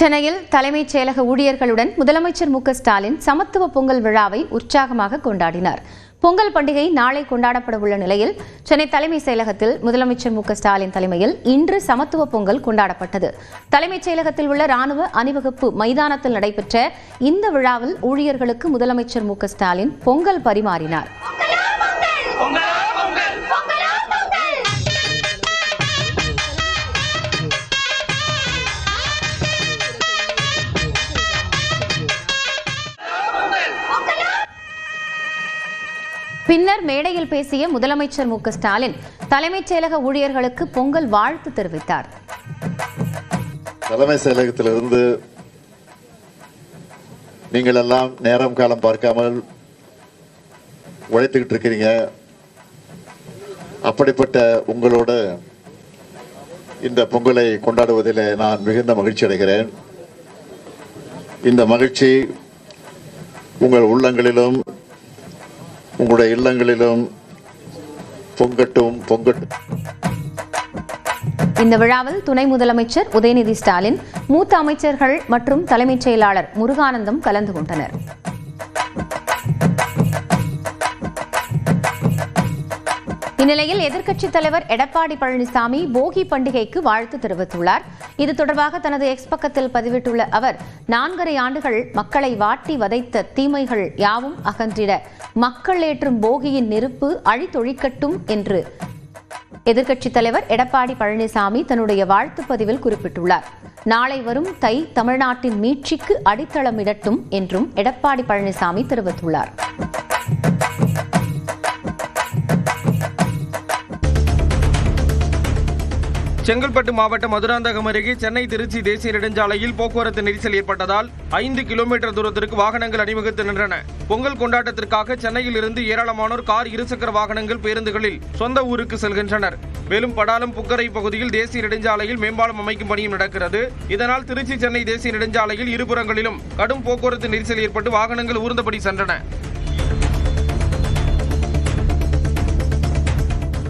சென்னையில் தலைமைச் செயலக ஊழியர்களுடன் முதலமைச்சர் மு.க. ஸ்டாலின் சமத்துவ பொங்கல் விழாவை உற்சாகமாக கொண்டாடினார். பொங்கல் பண்டிகை நாளை கொண்டாடப்பட உள்ள நிலையில் சென்னை தலைமைச் செயலகத்தில் முதலமைச்சர் மு.க. ஸ்டாலின் தலைமையில் இன்று சமத்துவ பொங்கல் கொண்டாடப்பட்டது. தலைமைச் செயலகத்தில் உள்ள ராணுவ அணிவகுப்பு மைதானத்தில் நடைபெற்ற இந்த விழாவில் ஊழியர்களுக்கு முதலமைச்சர் மு.க. ஸ்டாலின் பொங்கல் பரிமாறினார். பின்னர் மேடையில் பேசிய முதலமைச்சர் மு.க. ஸ்டாலின் தலைமைச் செயலக ஊழியர்களுக்கு பொங்கல் வாழ்த்து தெரிவித்தார். தலைமைச் செயலகத்திலிருந்து நீங்கள் எல்லாம் நேரம் காலம் பார்க்காமல் உழைத்துக்கிட்டு இருக்கிறீங்க. அப்படிப்பட்ட உங்களோடு இந்த பொங்கலை கொண்டாடுவதில் நான் மிகுந்த மகிழ்ச்சி அடைகிறேன். இந்த மகிழ்ச்சி உங்கள் உள்ளங்களிலும் உங்களுடைய இல்லங்களிலும் பொங்கட்டும். இந்த விழாவில் துணை முதலமைச்சர் உதயநிதி ஸ்டாலின், மூத்த அமைச்சர்கள் மற்றும் தலைமைச் செயலாளர் முருகானந்தம் கலந்து கொண்டனர். இந்நிலையில் எதிர்க்கட்சித் தலைவர் எடப்பாடி பழனிசாமி போகி பண்டிகைக்கு வாழ்த்து தெரிவித்துள்ளார். இது தொடர்பாக தனது எக்ஸ் பக்கத்தில் பதிவிட்டுள்ள அவர், 4.5 ஆண்டுகள் மக்களை வாட்டி வதைத்த தீமைகள் யாவும் அகன்றிட மக்கள் ஏற்றும் போகியின் நெருப்பு அழித்தொழிக்கட்டும் என்று எதிர்க்கட்சித் தலைவர் எடப்பாடி பழனிசாமி தன்னுடைய வாழ்த்து பதிவில் குறிப்பிட்டுள்ளார். நாளை வரும் தை தமிழ்நாட்டின் மீட்சிக்கு அடித்தளமிடட்டும் என்றும் எடப்பாடி பழனிசாமி தெரிவித்துள்ளார். செங்கல்பட்டு மாவட்டம் மதுராந்தகம் அருகே சென்னை திருச்சி தேசிய நெடுஞ்சாலையில் போக்குவரத்து நெரிசல் ஏற்பட்டதால் 5 கிலோமீட்டர் தூரத்திற்கு வாகனங்கள் அணிவகுத்து நின்றன. பொங்கல் கொண்டாட்டத்திற்காக சென்னையில் இருந்து ஏராளமானோர் கார், இருசக்கர வாகனங்கள், பேருந்துகளில் சொந்த ஊருக்கு செல்கின்றனர். மேலும் படாலம் புக்கரை பகுதியில் தேசிய நெடுஞ்சாலையில் மேம்பாலம் அமைக்கும் பணியும் நடக்கிறது. இதனால் திருச்சி சென்னை தேசிய நெடுஞ்சாலையில் இருபுறங்களிலும் கடும் போக்குவரத்து நெரிசல் ஏற்பட்டு வாகனங்கள் ஊர்ந்தபடி சென்றன.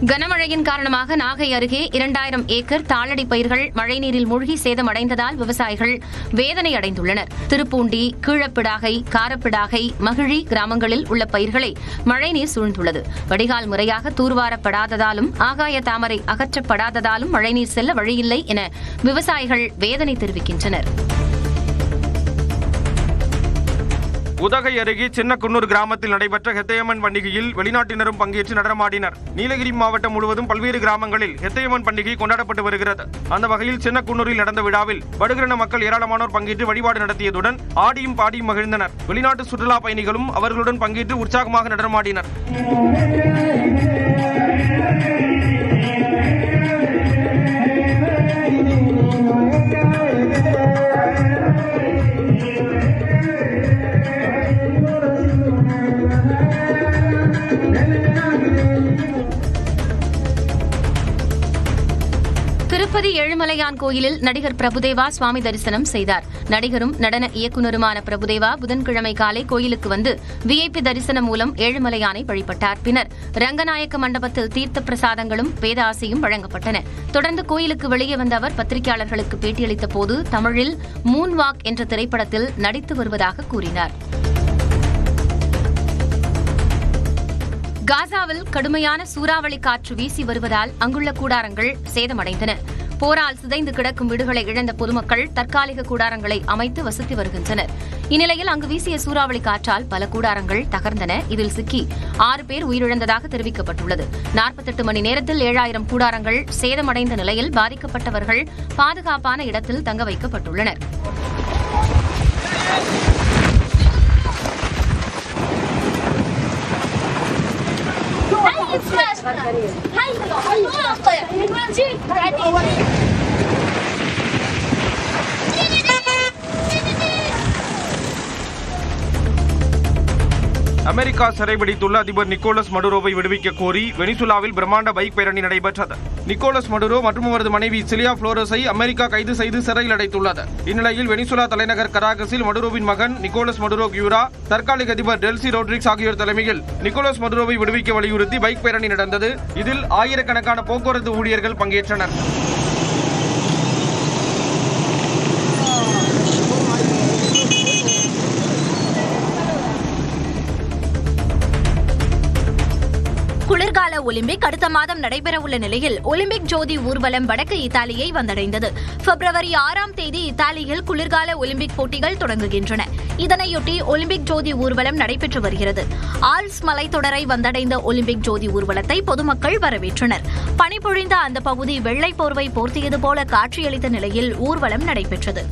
கனமழையின் காரணமாக நாகை அருகே 2000 ஏக்கர் தாளடி பயிர்கள் மழைநீரில் மூழ்கி சேதமடைந்ததால் விவசாயிகள் வேதனை அடைந்துள்ளனர். திருப்பூண்டி, கீழப்பிடாகை, காரப்பிடாகை, மகிழி கிராமங்களில் உள்ள பயிர்களை மழைநீர் சூழ்ந்துள்ளது. வடிகால் முறையாக தூர்வாரப்படாததாலும் ஆகாய தாமரை அகற்றப்படாததாலும் மழைநீர் செல்ல வழியில்லை என விவசாயிகள் வேதனை தெரிவிக்கின்றனர். உதகை அருகே சின்னக்குன்னூர் கிராமத்தில் நடைபெற்ற ஹெத்தையம்மன் பண்டிகையில் வெளிநாட்டினரும் பங்கேற்று நடனமாடினர். நீலகிரி மாவட்டம் முழுவதும் பல்வேறு கிராமங்களில் ஹெத்தையம்மன் பண்டிகை கொண்டாடப்பட்டு வருகிறது. அந்த வகையில் சின்னக்குன்னூரில் நடந்த விழாவில் படுகிரண மக்கள் ஏராளமானோர் பங்கேற்று வழிபாடு நடத்தியதுடன் ஆடியும் பாடியும் மகிழ்ந்தனர். வெளிநாட்டு சுற்றுலா பயணிகளும் அவர்களுடன் பங்கேற்று உற்சாகமாக நடனமாடினர். திருப்பதி ஏழுமலையான் கோயிலில் நடிகர் பிரபுதேவா சுவாமி தரிசனம் செய்தார். நடிகரும் நடன இயக்குநருமான பிரபுதேவா புதன்கிழமை காலை கோயிலுக்கு வந்து விஐபி தரிசனம் மூலம் ஏழுமலையானை வழிபட்டார். பின்னர் ரங்கநாயக்க மண்டபத்தில் தீர்த்த பிரசாதங்களும் வேதாசியும் வழங்கப்பட்டன. தொடர்ந்து கோயிலுக்கு வெளியே வந்த அவர் பத்திரிகையாளர்களுக்கு பேட்டியளித்த போது தமிழில் மூன் வாக் என்ற திரைப்படத்தில் நடித்து வருவதாக கூறினார். காசாவில் கடுமையான சூறாவளி காற்று வீசி வருவதால் அங்குள்ள கூடாரங்கள் சேதமடைந்தன. போரால் சிதைந்து கிடக்கும் வீடுகளை இழந்த பொதுமக்கள் தற்காலிக கூடாரங்களை அமைத்து வசித்து வருகின்றனர். இந்நிலையில் அங்கு வீசிய சூறாவளி காற்றால் பல கூடாரங்கள் தகர்ந்தன. இதில் சிக்கி 6 பேர் உயிரிழந்ததாக தெரிவிக்கப்பட்டுள்ளது. 48 மணி நேரத்தில் 7000 கூடாரங்கள் சேதமடைந்த நிலையில் பாதிக்கப்பட்டவர்கள் பாதுகாப்பான இடத்தில் தங்க வைக்கப்பட்டுள்ளனர். அமெரிக்கா சிறைபிடித்துள்ள அதிபர் நிக்கோலஸ் மடுரோவை விடுவிக்க கோரி வெனிசுலாவில் பிரம்மாண்ட பைக் பேரணி நடைபெற்றது. நிக்கோலஸ் மடுரோ மற்றும் அவரது மனைவி சிலியா புளோரஸை அமெரிக்கா கைது செய்து சிறையில் அடைத்துள்ளது. இந்நிலையில் வெனிசுலா தலைநகர் கராகஸில் மடுரோவின் மகன் நிக்கோலஸ் மடுரோ கியூரா, தற்காலிக அதிபர் டெல்சி ரோட்ரிக்ஸ் ஆகியோர் தலைமையில் நிக்கோலஸ் மடுரோவை விடுவிக்க வலியுறுத்தி பைக் பேரணி நடந்தது. இதில் ஆயிரக்கணக்கான போக்குவரத்து ஊழியர்கள் பங்கேற்றனர். ஒலிம்பிக் அடுத்த மாதம் நடைபெறவுள்ள நிலையில் ஒலிம்பிக் ஜோதி ஊர்வலம் வடக்கு இத்தாலியை வந்தடைந்தது. பிப்ரவரி 6ஆம் தேதி இத்தாலியில் குளிர்கால ஒலிம்பிக் போட்டிகள் தொடங்குகின்றன. இதனையொட்டி ஒலிம்பிக் ஜோதி ஊர்வலம் நடைபெற்று வருகிறது. ஆல்ப்ஸ் மலைத்தொடரை வந்தடைந்த ஒலிம்பிக் ஜோதி ஊர்வலத்தை பொதுமக்கள் வரவேற்றனர். பனிபொழிந்த அந்த பகுதி வெள்ளை போர்வை போர்த்தியது போல காட்சியளித்த நிலையில் ஊர்வலம் நடைபெற்றது.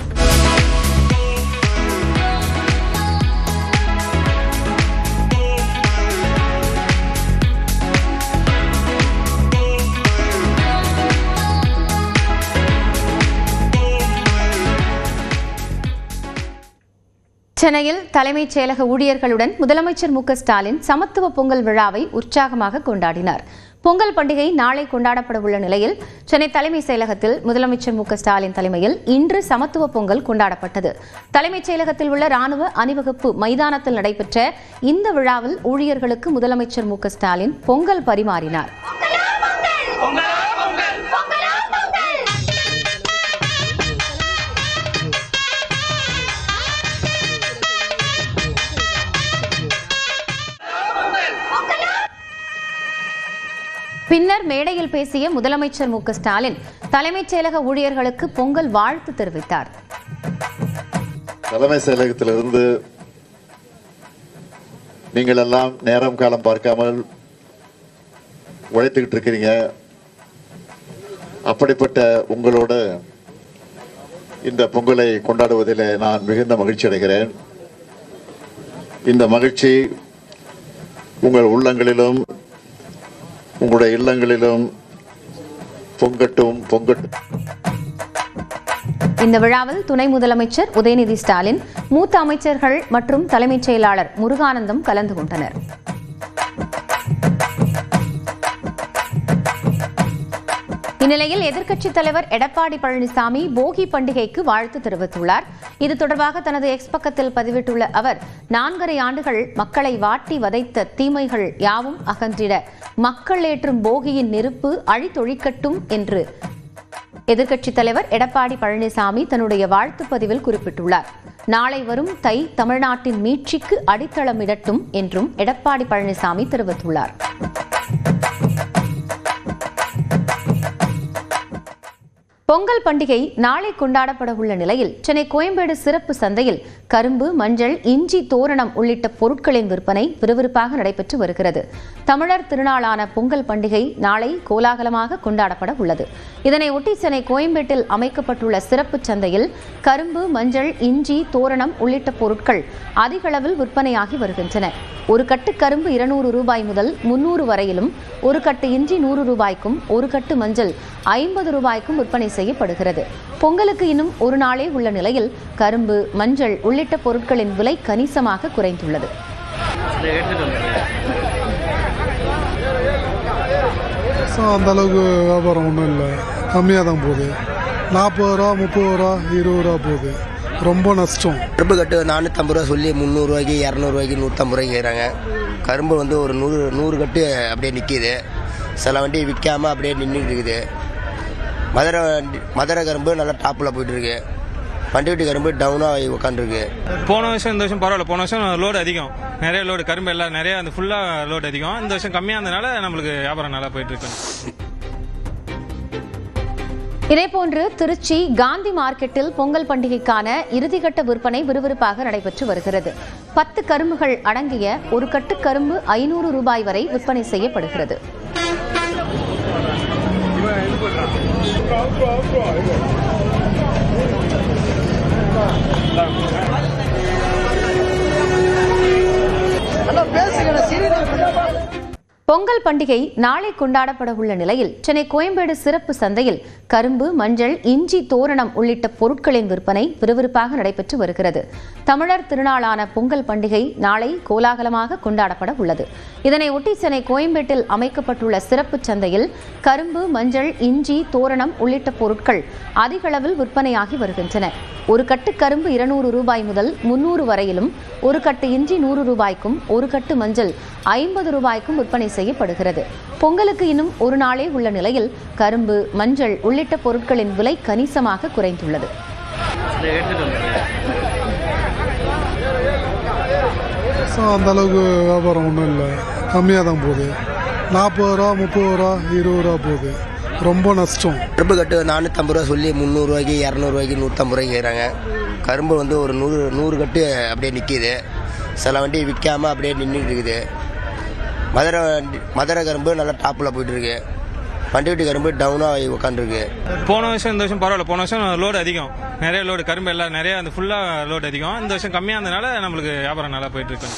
சென்னையில் தலைமைச் செயலக ஊழியர்களுடன் முதலமைச்சர் மு க ஸ்டாலின் சமத்துவ பொங்கல் விழாவை உற்சாகமாக கொண்டாடினார். பொங்கல் பண்டிகை நாளை கொண்டாடப்பட உள்ள நிலையில் சென்னை தலைமைச் செயலகத்தில் முதலமைச்சர் மு க ஸ்டாலின் தலைமையில் இன்று சமத்துவ பொங்கல் கொண்டாடப்பட்டது. தலைமைச் செயலகத்தில் உள்ள ராணுவ அணிவகுப்பு மைதானத்தில் நடைபெற்ற இந்த விழாவில் ஊழியர்களுக்கு முதலமைச்சர் மு க ஸ்டாலின் பொங்கல் பரிமாறினார். பின்னர் மேடையில் பேசிய முதலமைச்சர் மு க ஸ்டாலின் தலைமைச் செயலக ஊழியர்களுக்கு பொங்கல் வாழ்த்து தெரிவித்தார். தலைமைச் செயலகத்திலிருந்து நீங்கள் எல்லாம் நேரம் காலம் பார்க்காமல் உழைத்துக்கிட்டு இருக்கிறீங்க. அப்படிப்பட்ட உங்களோட இந்த பொங்கலை கொண்டாடுவதில் நான் மிகுந்த மகிழ்ச்சி அடைகிறேன். இந்த மகிழ்ச்சி உங்கள் உள்ளங்களிலும் உங்களுடைய இல்லங்களிலும் பொங்கட்டும் பொங்கட்டும். இந்த விழாவில் துணை முதலமைச்சர் உதயநிதி ஸ்டாலின், மூத்த அமைச்சர்கள் மற்றும் தலைமைச் செயலாளர் முருகானந்தம் கலந்து கொண்டனர். இந்நிலையில் எதிர்க்கட்சித் தலைவர் எடப்பாடி பழனிசாமி போகி பண்டிகைக்கு வாழ்த்து தெரிவித்துள்ளார். இது தொடர்பாக தனது எக்ஸ் பக்கத்தில் பதிவிட்டுள்ள அவர், 4.5 ஆண்டுகள் மக்களை வாட்டி வதைத்த தீமைகள் யாவும் அகன்றிட மக்கள் ஏற்றும் போகியின் நெருப்பு அழித்தொழிக்கட்டும் என்று எதிர்க்கட்சித் தலைவர் எடப்பாடி பழனிசாமி தன்னுடைய வாழ்த்து பதிவில் குறிப்பிட்டுள்ளார். நாளை வரும் தை தமிழ்நாட்டின் மீட்சிக்கு அடித்தளமிடட்டும் என்றும் எடப்பாடி பழனிசாமி தெரிவித்துள்ளார். பொங்கல் பண்டிகை நாளை கொண்டாடப்பட உள்ள நிலையில் சென்னை கோயம்பேடு சிறப்பு சந்தையில் கரும்பு, மஞ்சள், இஞ்சி, தோரணம் உள்ளிட்ட பொருட்களின் விற்பனை விறுவிறுப்பாக நடைபெற்று வருகிறது. தமிழர் திருநாளான பொங்கல் பண்டிகை நாளை கோலாகலமாக கொண்டாடப்பட உள்ளது. இதனையொட்டி சென்னை கோயம்பேட்டில் அமைக்கப்பட்டுள்ள சிறப்பு சந்தையில் கரும்பு, மஞ்சள், இஞ்சி, தோரணம் உள்ளிட்ட பொருட்கள் அதிக அளவில் விற்பனையாகி வருகின்றன. ஒரு கட்டு கரும்பு 200 ரூபாய் முதல் 300 வரையிலும், ஒரு கட்டு இஞ்சி 100 ரூபாய்க்கும், ஒரு கட்டு மஞ்சள் 50 ரூபாய்க்கும் விற்பனை செய்யப்படுகிறது. பொங்கலுக்கு இன்னும் ஒரு நாளே உள்ள நிலையில் கரும்பு, மஞ்சள் உள்ளிட்ட பொருட்களின் விலை கணிசமாக குறைந்துள்ளது. அந்த அளவுக்கு வியாபாரம் ஒன்றும் இல்லை, கம்மியாக தான் போகுது. 40 ரூபா, 30 ரூபா, 20 ரூபா போகுது. ரொம்ப நஷ்டம். கரும்பு கட்டு 450 ரூபா சொல்லி 300 ரூபாய்க்கு, 200 ரூபாய்க்கு, 150 ரூபாய்க்கு கேட்குறாங்க. கரும்பு வந்து ஒரு 100 கட்டு அப்படியே நிற்கிது. சில வண்டி விற்காமல் அப்படியே நின்றுட்டு இருக்குது. மதுரை கரும்பு நல்லா டாப்பில் போயிட்டு இருக்கு. பண்டிகை கரும்பு டவுனாக ஆகி உட்காந்துருக்கு. போன வருஷம் இந்த வருஷம் பரவாயில்ல. போன வருஷம் லோடு அதிகம், நிறைய லோடு கரும்பு எல்லாம் நிறைய அந்த ஃபுல்லாக லோடு அதிகம். இந்த வருஷம் கம்மியாக இருந்தனால நம்மளுக்கு வியாபாரம் நல்லா போயிட்டு இருக்கு. இதேபோன்று திருச்சி காந்தி மார்க்கெட்டில் பொங்கல் பண்டிகைக்கான இறுதிக்கட்ட விற்பனை விறுவிறுப்பாக நடைபெற்று வருகிறது. 10 கரும்புகள் அடங்கிய ஒரு கட்டு கரும்பு 500 ரூபாய் வரை விற்பனை செய்யப்படுகிறது. பொங்கல் பண்டிகை நாளை கொண்டாடப்பட உள்ள நிலையில் சென்னை கோயம்பேடு சிறப்பு சந்தையில் கரும்பு, மஞ்சள், இஞ்சி, தோரணம் உள்ளிட்ட பொருட்களின் விற்பனை விறுவிறுப்பாக நடைபெற்று வருகிறது. தமிழர் திருநாளான பொங்கல் பண்டிகை நாளை கோலாகலமாக கொண்டாடப்பட உள்ளது. இதனையொட்டி சென்னை கோயம்பேட்டில் அமைக்கப்பட்டுள்ள சிறப்பு சந்தையில் கரும்பு, மஞ்சள், இஞ்சி, தோரணம் உள்ளிட்ட பொருட்கள் அதிக அளவில் விற்பனையாகி வருகின்றன. ஒரு கட்டு கரும்பு 200 ரூபாய் முதல் 300 வரையிலும், ஒரு கட்டு இஞ்சி 100 ரூபாய்க்கும், ஒரு கட்டு மஞ்சள் 50 ரூபாய்க்கும் விற்பனை செய்யப்படுகிறது. பொங்கலுக்கு இன்னும் ஒரு நாளே உள்ள நிலையில் கரும்பு, மஞ்சள் உள்ளிட்ட பொருட்களின் விலை கணிசமாக குறைந்துள்ளது. அந்த அளவுக்கு வியாபாரம் ஒன்றும் இல்லை, கம்மியாக தான் போகுது. 40 ரூபா 30 ரூபா 20 ரூபா போகுது. ரொம்ப நஷ்டம். கரும்பு கட்டு 450 ரூபா சொல்லி 300 ரூபாய்க்கு 200 ரூபாய்க்கு 150 ரூபாய்க்கு கேட்குறாங்க. கரும்பு வந்து ஒரு 100 கட்டு அப்படியே நிற்கிது. சில வண்டி விற்காமல் அப்படியே நின்றுட்டு இருக்குது. மதுரை கரும்பு நல்லா டாப்பில் போயிட்டுருக்கு. பண்டிகட்டி கரும்பு டவுனாக உட்காந்துருக்கு. போன வருஷம் இந்த வருஷம் பரவாயில்ல. போன வருஷம் லோடு அதிகம், நிறைய லோடு கரும்பு எல்லாம் நிறைய அந்த ஃபுல்லாக லோடு அதிகம். இந்த வருஷம் கம்மியாக இருந்தனால நம்மளுக்கு வியாபாரம் நல்லா போயிட்டு இருக்கு.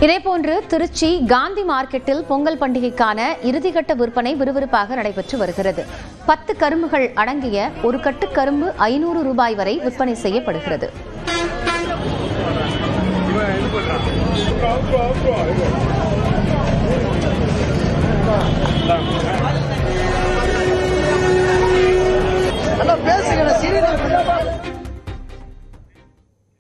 இதேபோன்று திருச்சி காந்தி மார்க்கெட்டில் பொங்கல் பண்டிகைக்கான இறுதிக்கட்ட விற்பனை விறுவிறுப்பாக நடைபெற்று வருகிறது. 10 கரும்புகள் அடங்கிய ஒரு கட்டு கரும்பு 500 ரூபாய் வரை விற்பனை செய்யப்படுகிறது. பேசுகிறேன்.